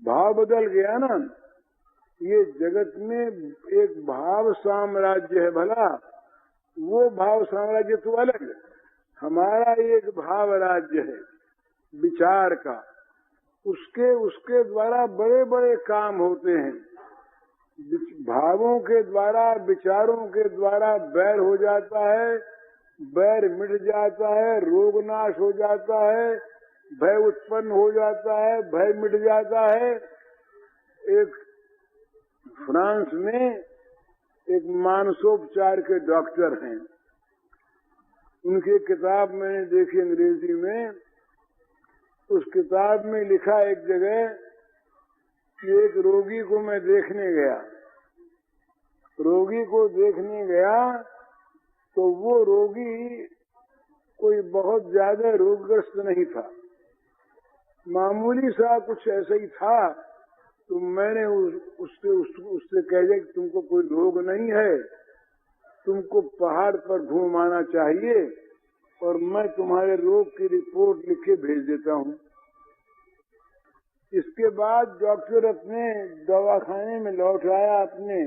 भाव बदल गया ना। ये जगत में एक भाव साम्राज्य है, भला वो भाव साम्राज्य तो अलग है, हमारा एक भाव राज्य है विचार का। उसके द्वारा बड़े बड़े काम होते हैं। भावों के द्वारा, विचारों के द्वारा बैर हो जाता है, बैर मिट जाता है, रोग नाश हो जाता है, भय उत्पन्न हो जाता है, भय मिट जाता है। एक फ्रांस में एक मानसोपचार के डॉक्टर हैं, उनकी किताब मैंने देखी अंग्रेजी में। उस किताब में लिखा एक जगह कि एक रोगी को मैं देखने गया। रोगी को देखने गया तो वो रोगी कोई बहुत ज्यादा रोगग्रस्त नहीं था, मामूली सा कुछ ऐसा ही था। तो मैंने उससे कह दिया कि तुमको कोई रोग नहीं है, तुमको पहाड़ पर घूम आना चाहिए और मैं तुम्हारे रोग की रिपोर्ट लिख के भेज देता हूँ। इसके बाद डॉक्टर अपने दवाखाने में लौट आया अपने,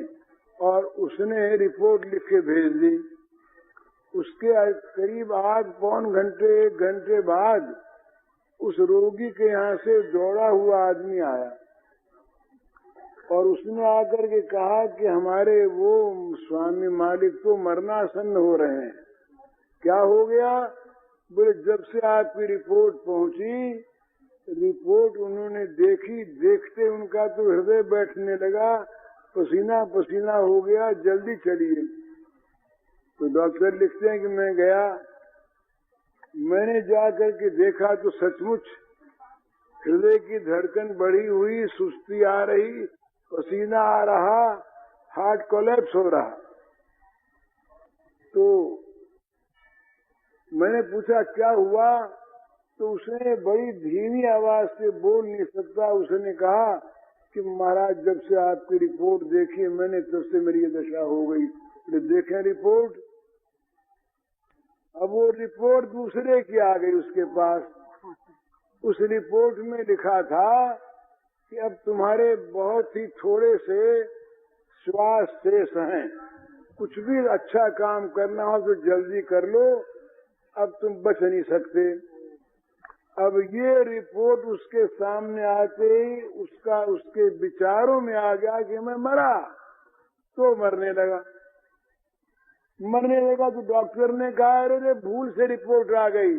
और उसने रिपोर्ट लिख के भेज दी। उसके करीब 8-9 घंटे बाद उस रोगी के यहाँ से दौड़ा हुआ आदमी आया और उसने आकर के कहा कि हमारे वो स्वामी मालिक तो मरणासन्न हो रहे हैं। क्या हो गया? बोले जब से आपकी रिपोर्ट पहुंची, रिपोर्ट उन्होंने देखी, देखते उनका तो हृदय बैठने लगा, पसीना पसीना हो गया, जल्दी चलिए। तो डॉक्टर लिखते हैं कि मैं गया, मैंने जाकर के देखा तो सचमुच हृदय की धड़कन बढ़ी हुई, सुस्ती आ रही, पसीना आ रहा, हार्ट कोलैप्स हो रहा। तो मैंने पूछा क्या हुआ? तो उसने बड़ी धीमी आवाज से, बोल नहीं सकता, उसने कहा कि महाराज जब से आपकी रिपोर्ट देखी मैंने तब से मेरी ये दशा हो गई। देखें रिपोर्ट। अब वो रिपोर्ट दूसरे की आ गई उसके पास। उस रिपोर्ट में लिखा था कि अब तुम्हारे बहुत ही थोड़े से श्वास शेष हैं, कुछ भी अच्छा काम करना हो तो जल्दी कर लो, अब तुम बच नहीं सकते। अब ये रिपोर्ट उसके सामने आते ही उसके विचारों में आ गया कि मैं मरा, तो मरने लगा। तो डॉक्टर ने कहा अरे भूल से रिपोर्ट आ गई,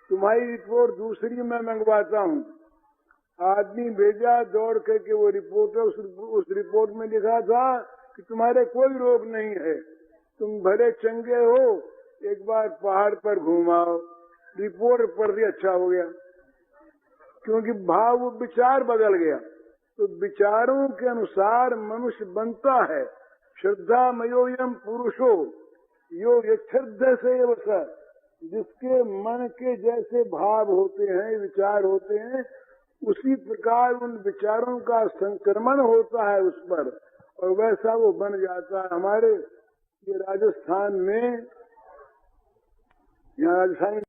तुम्हारी रिपोर्ट दूसरी मैं मंगवाता हूँ। आदमी भेजा दौड़ करके वो रिपोर्ट, उस रिपोर्ट में लिखा था कि तुम्हारे कोई रोग नहीं है, तुम भले चंगे हो, एक बार पहाड़ पर घूमाओ। रिपोर्ट पढ़ दी, अच्छा हो गया, क्योंकि भाव वो विचार बदल गया। तो विचारों के अनुसार मनुष्य बनता है। श्रद्धा मयोयम पुरुषो यो यच्छ्रद्ध से वसा, जिसके मन के जैसे भाव होते हैं, विचार होते हैं, उसी प्रकार उन विचारों का संक्रमण होता है उस पर, और वैसा वो बन जाता है। हमारे ये राजस्थान में, यहाँ राजस्थान